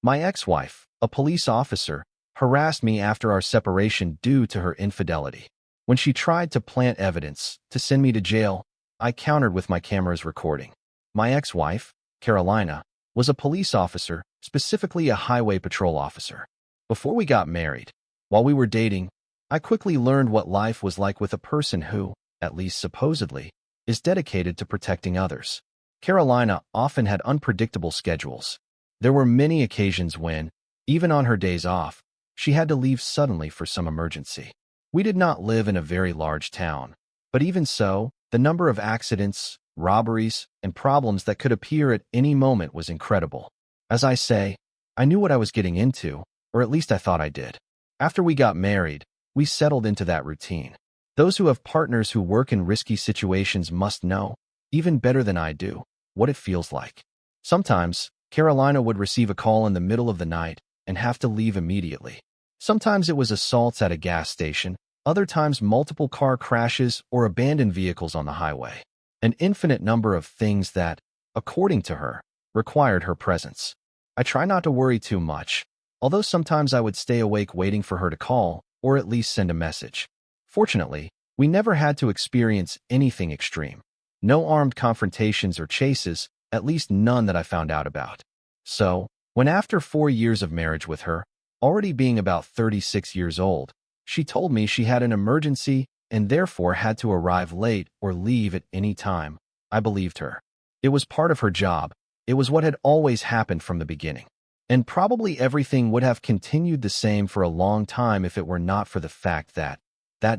My ex-wife, a police officer, harassed me after our separation due to her infidelity. When she tried to plant evidence to send me to jail, I countered with my camera's recording. My ex-wife, Carolina, was a police officer, specifically a highway patrol officer. Before we got married, while we were dating, I quickly learned what life was like with a person who, at least supposedly, is dedicated to protecting others. Carolina often had unpredictable schedules. There were many occasions when, even on her days off, she had to leave suddenly for some emergency. We did not live in a very large town, but even so, the number of accidents, robberies, and problems that could appear at any moment was incredible. As I say, I knew what I was getting into, or at least I thought I did. After we got married, we settled into that routine. Those who have partners who work in risky situations must know, even better than I do, what it feels like. Sometimes, Carolina would receive a call in the middle of the night and have to leave immediately. Sometimes it was assaults at a gas station, other times multiple car crashes or abandoned vehicles on the highway. An infinite number of things that, according to her, required her presence. I try not to worry too much, although sometimes I would stay awake waiting for her to call or at least send a message. Fortunately, we never had to experience anything extreme. No armed confrontations or chases, at least none that I found out about. So, when after 4 years of marriage with her, already being about 36 years old, she told me she had an emergency and therefore had to arrive late or leave at any time, I believed her. It was part of her job. It was what had always happened from the beginning. And probably everything would have continued the same for a long time if it were not for the fact that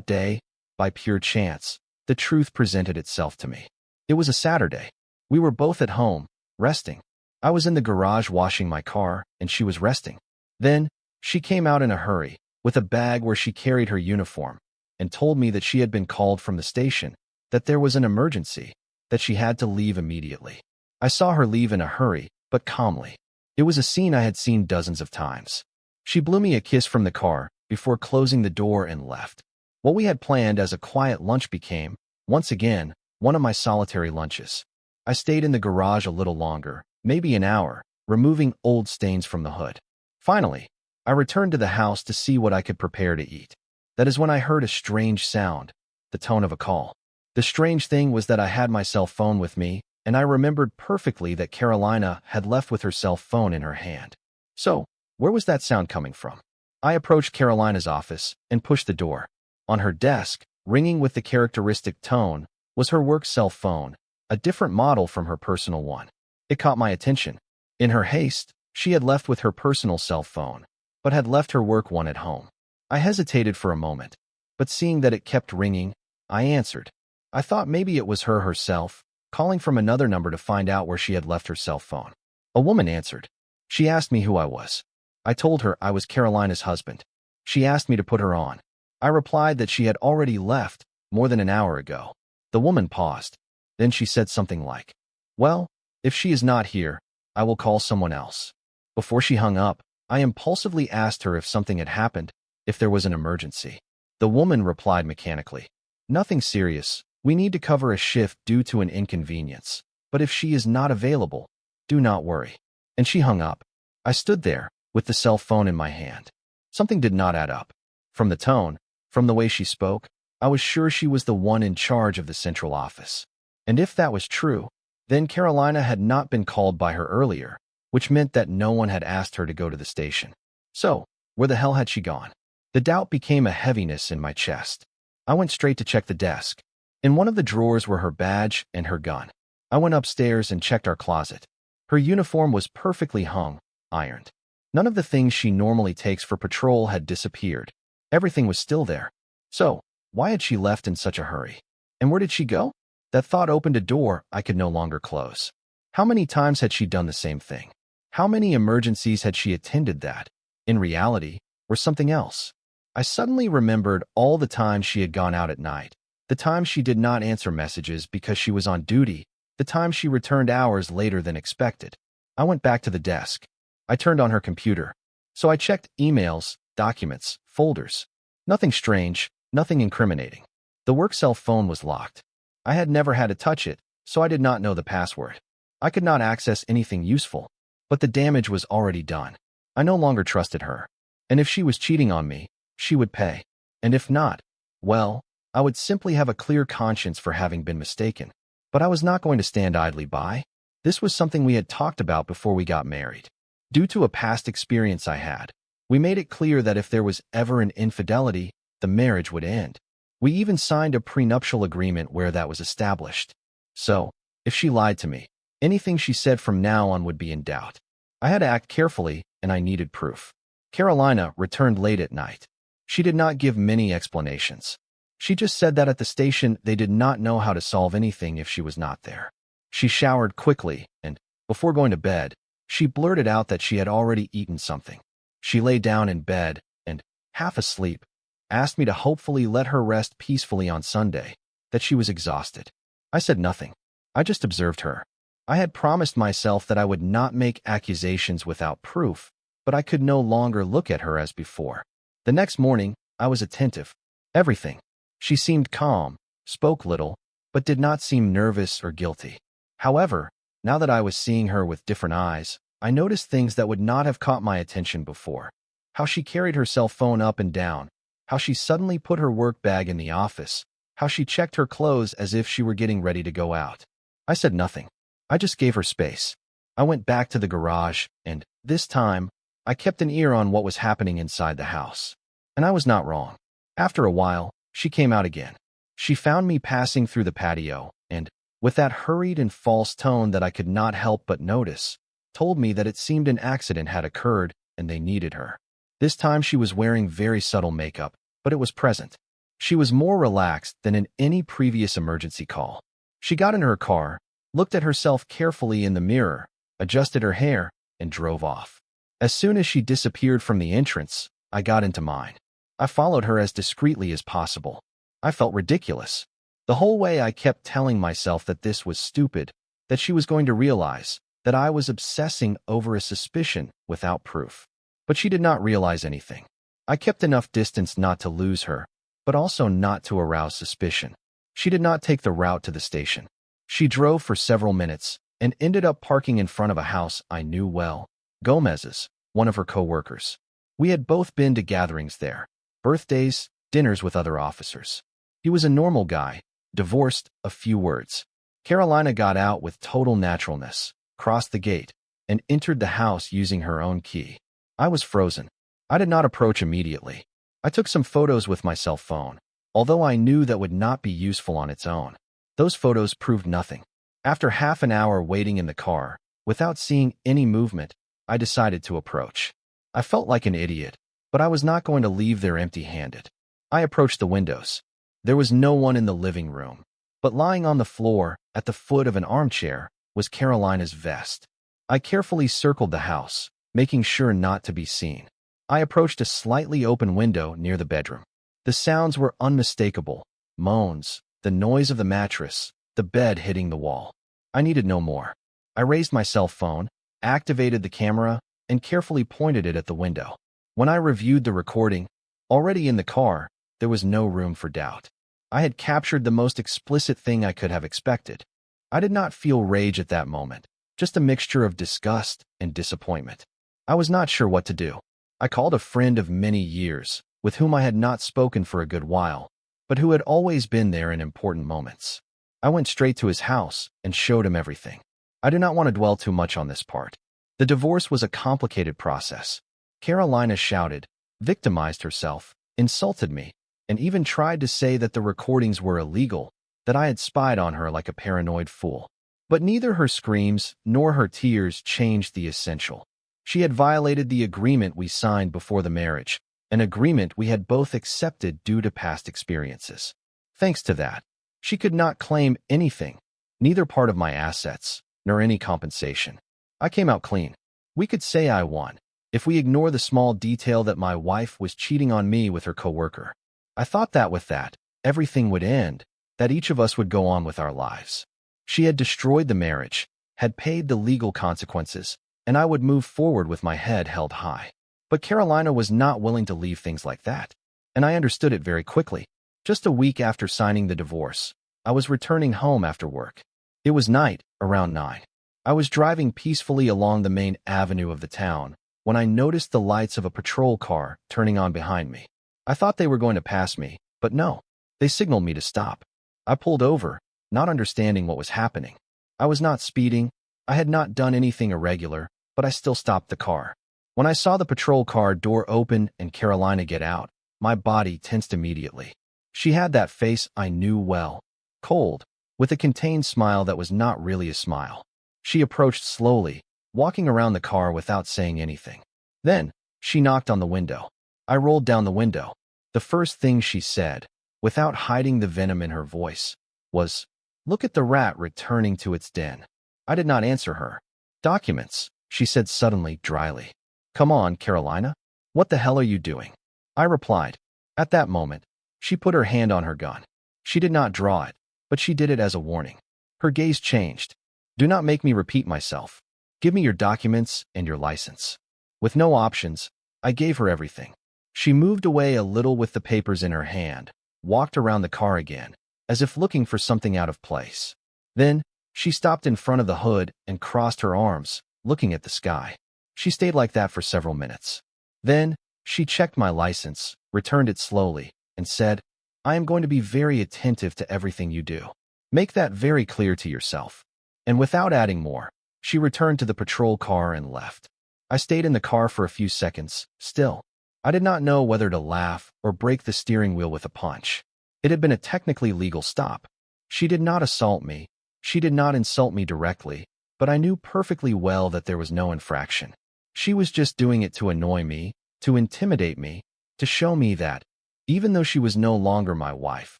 day, by pure chance, the truth presented itself to me. It was a Saturday. We were both at home, resting. I was in the garage washing my car, and she was resting. Then, she came out in a hurry, with a bag where she carried her uniform, and told me that she had been called from the station, that there was an emergency, that she had to leave immediately. I saw her leave in a hurry, but calmly. It was a scene I had seen dozens of times. She blew me a kiss from the car before closing the door and left. What we had planned as a quiet lunch became, once again, one of my solitary lunches. I stayed in the garage a little longer, maybe an hour, removing old stains from the hood. Finally, I returned to the house to see what I could prepare to eat. That is when I heard a strange sound, the tone of a call. The strange thing was that I had my cell phone with me, and I remembered perfectly that Carolina had left with her cell phone in her hand. So, where was that sound coming from? I approached Carolina's office and pushed the door. On her desk, ringing with the characteristic tone, was her work cell phone, a different model from her personal one. It caught my attention. In her haste, she had left with her personal cell phone, but had left her work one at home. I hesitated for a moment, but seeing that it kept ringing, I answered. I thought maybe it was her herself, calling from another number to find out where she had left her cell phone. A woman answered. She asked me who I was. I told her I was Carolina's husband. She asked me to put her on. I replied that she had already left, more than an hour ago. The woman paused. Then she said something like, "Well, if she is not here, I will call someone else." Before she hung up, I impulsively asked her if something had happened, if there was an emergency. The woman replied mechanically, "Nothing serious. We need to cover a shift due to an inconvenience. But if she is not available, do not worry." And she hung up. I stood there, with the cell phone in my hand. Something did not add up. From the tone, from the way she spoke, I was sure she was the one in charge of the central office. And if that was true, then Carolina had not been called by her earlier, which meant that no one had asked her to go to the station. So, where the hell had she gone? The doubt became a heaviness in my chest. I went straight to check the desk. In one of the drawers were her badge and her gun. I went upstairs and checked our closet. Her uniform was perfectly hung, ironed. None of the things she normally takes for patrol had disappeared. Everything was still there. So, why had she left in such a hurry? And where did she go? That thought opened a door I could no longer close. How many times had she done the same thing? How many emergencies had she attended that, in reality, were something else? I suddenly remembered all the times she had gone out at night, the times she did not answer messages because she was on duty, the times she returned hours later than expected. I went back to the desk. I turned on her computer. So I checked emails, documents, folders. Nothing strange, nothing incriminating. The work cell phone was locked. I had never had to touch it, so I did not know the password. I could not access anything useful, but the damage was already done. I no longer trusted her. And if she was cheating on me, she would pay. And if not, well, I would simply have a clear conscience for having been mistaken. But I was not going to stand idly by. This was something we had talked about before we got married. Due to a past experience I had, we made it clear that if there was ever an infidelity, the marriage would end. We even signed a prenuptial agreement where that was established. So, if she lied to me, anything she said from now on would be in doubt. I had to act carefully, and I needed proof. Carolina returned late at night. She did not give many explanations. She just said that at the station they did not know how to solve anything if she was not there. She showered quickly, and, before going to bed, she blurted out that she had already eaten something. She lay down in bed, and, half asleep, asked me to hopefully let her rest peacefully on Sunday, that she was exhausted. I said nothing. I just observed her. I had promised myself that I would not make accusations without proof, but I could no longer look at her as before. The next morning, I was attentive. Everything. She seemed calm, spoke little, but did not seem nervous or guilty. However, now that I was seeing her with different eyes, I noticed things that would not have caught my attention before. How she carried her cell phone up and down, how she suddenly put her work bag in the office, how she checked her clothes as if she were getting ready to go out. I said nothing. I just gave her space. I went back to the garage, and, this time, I kept an ear on what was happening inside the house. And I was not wrong. After a while, she came out again. She found me passing through the patio, and, with that hurried and false tone that I could not help but notice, told me that it seemed an accident had occurred and they needed her. This time she was wearing very subtle makeup, but it was present. She was more relaxed than in any previous emergency call. She got in her car, looked at herself carefully in the mirror, adjusted her hair, and drove off. As soon as she disappeared from the entrance, I got into mine. I followed her as discreetly as possible. I felt ridiculous. The whole way I kept telling myself that this was stupid, that she was going to realize, that I was obsessing over a suspicion without proof. But she did not realize anything. I kept enough distance not to lose her, but also not to arouse suspicion. She did not take the route to the station. She drove for several minutes and ended up parking in front of a house I knew well, Gomez's, one of her co-workers. We had both been to gatherings there, birthdays, dinners with other officers. He was a normal guy, divorced, a few words. Carolina got out with total naturalness, crossed the gate, and entered the house using her own key. I was frozen. I did not approach immediately. I took some photos with my cell phone, although I knew that would not be useful on its own. Those photos proved nothing. After half an hour waiting in the car, without seeing any movement, I decided to approach. I felt like an idiot, but I was not going to leave there empty-handed. I approached the windows. There was no one in the living room, but lying on the floor, at the foot of an armchair, was Carolina's vest. I carefully circled the house, making sure not to be seen. I approached a slightly open window near the bedroom. The sounds were unmistakable. Moans, the noise of the mattress, the bed hitting the wall. I needed no more. I raised my cell phone, activated the camera, and carefully pointed it at the window. When I reviewed the recording, already in the car, there was no room for doubt. I had captured the most explicit thing I could have expected. I did not feel rage at that moment, just a mixture of disgust and disappointment. I was not sure what to do. I called a friend of many years, with whom I had not spoken for a good while, but who had always been there in important moments. I went straight to his house and showed him everything. I do not want to dwell too much on this part. The divorce was a complicated process. Carolina shouted, victimized herself, insulted me, and even tried to say that the recordings were illegal, that I had spied on her like a paranoid fool. But neither her screams nor her tears changed the essential. She had violated the agreement we signed before the marriage, an agreement we had both accepted due to past experiences. Thanks to that, she could not claim anything, neither part of my assets, nor any compensation. I came out clean. We could say I won, if we ignore the small detail that my wife was cheating on me with her coworker. I thought that with that, everything would end, that each of us would go on with our lives. She had destroyed the marriage, had paid the legal consequences, and I would move forward with my head held high. But Carolina was not willing to leave things like that, and I understood it very quickly. Just a week after signing the divorce, I was returning home after work. It was night, around 9. I was driving peacefully along the main avenue of the town, when I noticed the lights of a patrol car turning on behind me. I thought they were going to pass me, but no. They signaled me to stop. I pulled over, not understanding what was happening. I was not speeding. I had not done anything irregular, but I still stopped the car. When I saw the patrol car door open and Carolina get out, my body tensed immediately. She had that face I knew well, cold, with a contained smile that was not really a smile. She approached slowly, walking around the car without saying anything. Then, she knocked on the window. I rolled down the window. The first thing she said, without hiding the venom in her voice, was, "Look at the rat returning to its den." I did not answer her. "Documents," she said suddenly, dryly. "Come on, Carolina. What the hell are you doing?" I replied. At that moment, she put her hand on her gun. She did not draw it, but she did it as a warning. Her gaze changed. "Do not make me repeat myself. Give me your documents and your license." With no options, I gave her everything. She moved away a little with the papers in her hand, walked around the car again, as if looking for something out of place. Then, she stopped in front of the hood and crossed her arms, looking at the sky. She stayed like that for several minutes. Then, she checked my license, returned it slowly, and said, "I am going to be very attentive to everything you do. Make that very clear to yourself." And without adding more, she returned to the patrol car and left. I stayed in the car for a few seconds, still. I did not know whether to laugh or break the steering wheel with a punch. It had been a technically legal stop. She did not assault me. She did not insult me directly, but I knew perfectly well that there was no infraction. She was just doing it to annoy me, to intimidate me, to show me that, even though she was no longer my wife,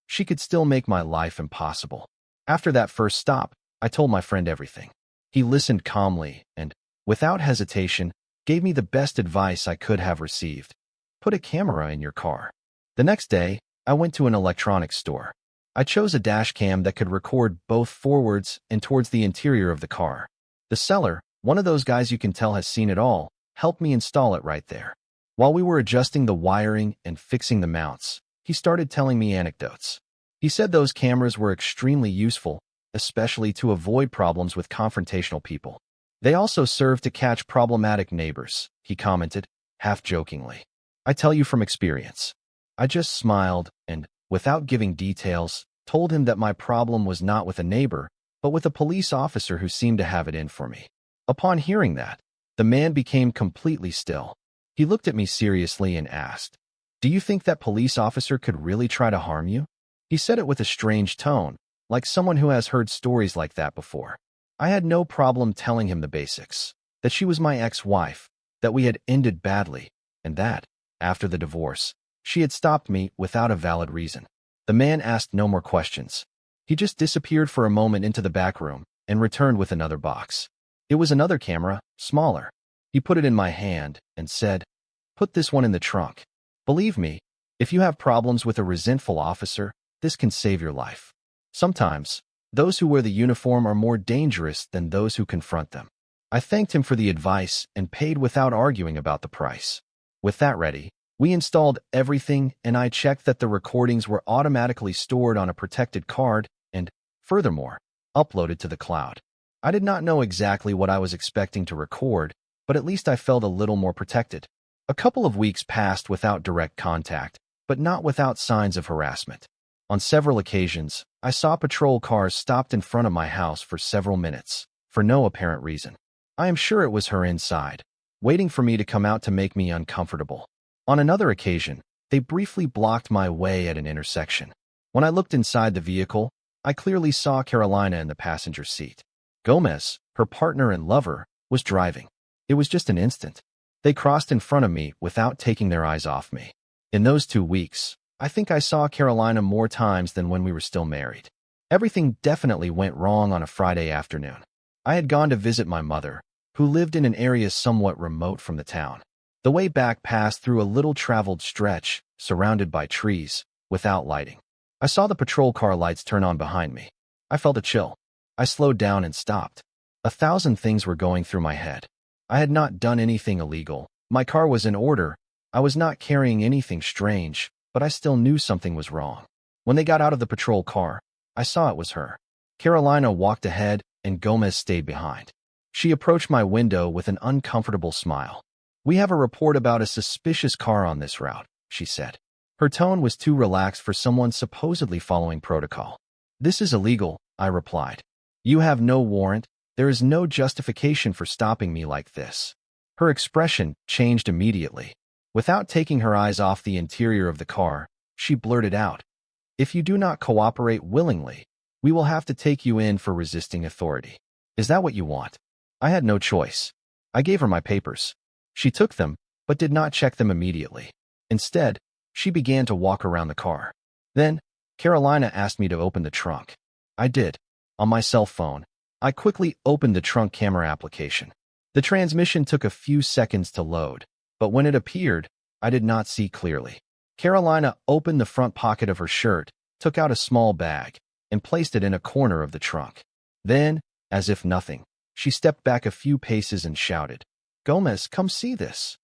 she could still make my life impossible. After that first stop, I told my friend everything. He listened calmly and, without hesitation, gave me the best advice I could have received. Put a camera in your car. The next day, I went to an electronics store. I chose a dash cam that could record both forwards and towards the interior of the car. The seller, one of those guys you can tell has seen it all, helped me install it right there. While we were adjusting the wiring and fixing the mounts, he started telling me anecdotes. He said those cameras were extremely useful, especially to avoid problems with confrontational people. They also serve to catch problematic neighbors, he commented, half-jokingly. I tell you from experience. I just smiled and, without giving details, told him that my problem was not with a neighbor, but with a police officer who seemed to have it in for me. Upon hearing that, the man became completely still. He looked at me seriously and asked, "Do you think that police officer could really try to harm you?" He said it with a strange tone, like someone who has heard stories like that before. I had no problem telling him the basics, that she was my ex-wife, that we had ended badly, and that, after the divorce, she had stopped me without a valid reason. The man asked no more questions. He just disappeared for a moment into the back room and returned with another box. It was another camera, smaller. He put it in my hand and said, "Put this one in the trunk. Believe me, if you have problems with a resentful officer, this can save your life. Sometimes, those who wear the uniform are more dangerous than those who confront them." I thanked him for the advice and paid without arguing about the price. With that ready, we installed everything and I checked that the recordings were automatically stored on a protected card and, furthermore, uploaded to the cloud. I did not know exactly what I was expecting to record, but at least I felt a little more protected. A couple of weeks passed without direct contact, but not without signs of harassment. On several occasions, I saw patrol cars stopped in front of my house for several minutes, for no apparent reason. I am sure it was her inside, waiting for me to come out to make me uncomfortable. On another occasion, they briefly blocked my way at an intersection. When I looked inside the vehicle, I clearly saw Carolina in the passenger seat. Gomez, her partner and lover, was driving. It was just an instant. They crossed in front of me without taking their eyes off me. In those 2 weeks, I think I saw Carolina more times than when we were still married. Everything definitely went wrong on a Friday afternoon. I had gone to visit my mother, who lived in an area somewhat remote from the town. The way back passed through a little traveled stretch, surrounded by trees, without lighting. I saw the patrol car lights turn on behind me. I felt a chill. I slowed down and stopped. 1,000 things were going through my head. I had not done anything illegal. My car was in order. I was not carrying anything strange, but I still knew something was wrong. When they got out of the patrol car, I saw it was her. Carolina walked ahead, and Gomez stayed behind. She approached my window with an uncomfortable smile. "We have a report about a suspicious car on this route," she said. Her tone was too relaxed for someone supposedly following protocol. "This is illegal," I replied. "You have no warrant. There is no justification for stopping me like this." Her expression changed immediately. Without taking her eyes off the interior of the car, she blurted out, "If you do not cooperate willingly, we will have to take you in for resisting authority. Is that what you want?" I had no choice. I gave her my papers. She took them, but did not check them immediately. Instead, she began to walk around the car. Then, Carolina asked me to open the trunk. I did. On my cell phone, I quickly opened the trunk camera application. The transmission took a few seconds to load, but when it appeared, I did not see clearly. Carolina opened the front pocket of her shirt, took out a small bag, and placed it in a corner of the trunk. Then, as if nothing, she stepped back a few paces and shouted, "Gomez, come see this."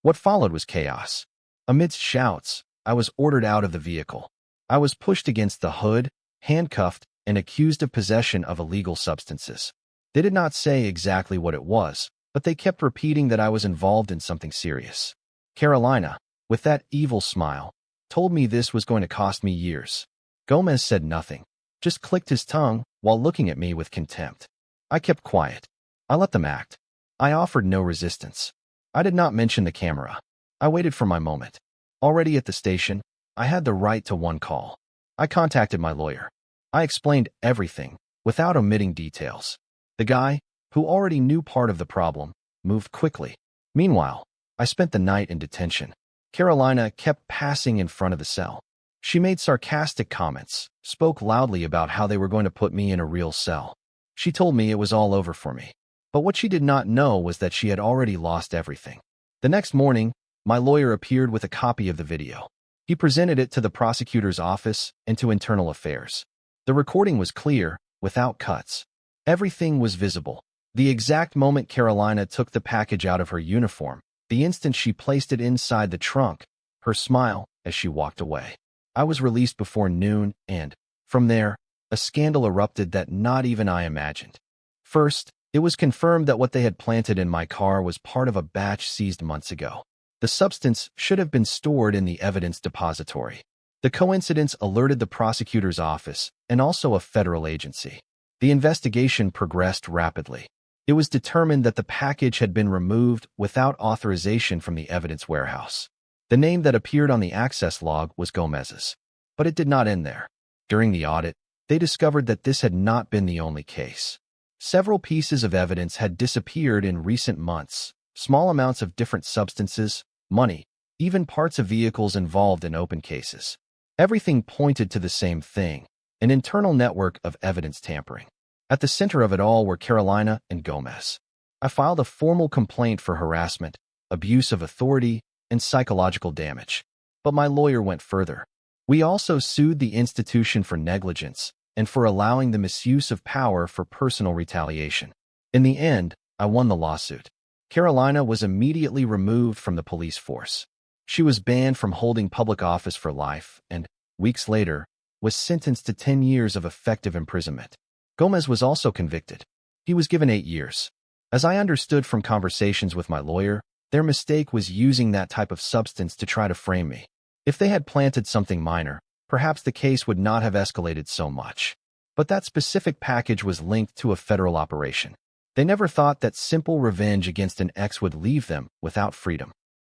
What followed was chaos. Amidst shouts, I was ordered out of the vehicle. I was pushed against the hood, handcuffed, and accused of possession of illegal substances. They did not say exactly what it was, but they kept repeating that I was involved in something serious. Carolina, with that evil smile, told me this was going to cost me years. Gomez said nothing, just clicked his tongue while looking at me with contempt. I kept quiet. I let them act. I offered no resistance. I did not mention the camera. I waited for my moment. Already at the station, I had the right to one call. I contacted my lawyer. I explained everything, without omitting details. The guy, who already knew part of the problem, moved quickly. Meanwhile, I spent the night in detention. Carolina kept passing in front of the cell. She made sarcastic comments, spoke loudly about how they were going to put me in a real cell. She told me it was all over for me. But what she did not know was that she had already lost everything. The next morning, my lawyer appeared with a copy of the video. He presented it to the prosecutor's office and to Internal Affairs. The recording was clear, without cuts. Everything was visible. The exact moment Carolina took the package out of her uniform, the instant she placed it inside the trunk, her smile as she walked away. I was released before noon and, from there, a scandal erupted that not even I imagined. First, it was confirmed that what they had planted in my car was part of a batch seized months ago. The substance should have been stored in the evidence depository. The coincidence alerted the prosecutor's office and also a federal agency. The investigation progressed rapidly. It was determined that the package had been removed without authorization from the evidence warehouse. The name that appeared on the access log was Gomez's. But it did not end there. During the audit, they discovered that this had not been the only case. Several pieces of evidence had disappeared in recent months, small amounts of different substances, money, even parts of vehicles involved in open cases. Everything pointed to the same thing, an internal network of evidence tampering. At the center of it all were Carolina and Gomez. I filed a formal complaint for harassment, abuse of authority, and psychological damage. But my lawyer went further. We also sued the institution for negligence and for allowing the misuse of power for personal retaliation. In the end, I won the lawsuit. Carolina was immediately removed from the police force. She was banned from holding public office for life and, weeks later, was sentenced to 10 years of effective imprisonment. Gomez was also convicted. He was given 8 years. As I understood from conversations with my lawyer, their mistake was using that type of substance to try to frame me. If they had planted something minor, perhaps the case would not have escalated so much. But that specific package was linked to a federal operation. They never thought that simple revenge against an ex would leave them without freedom.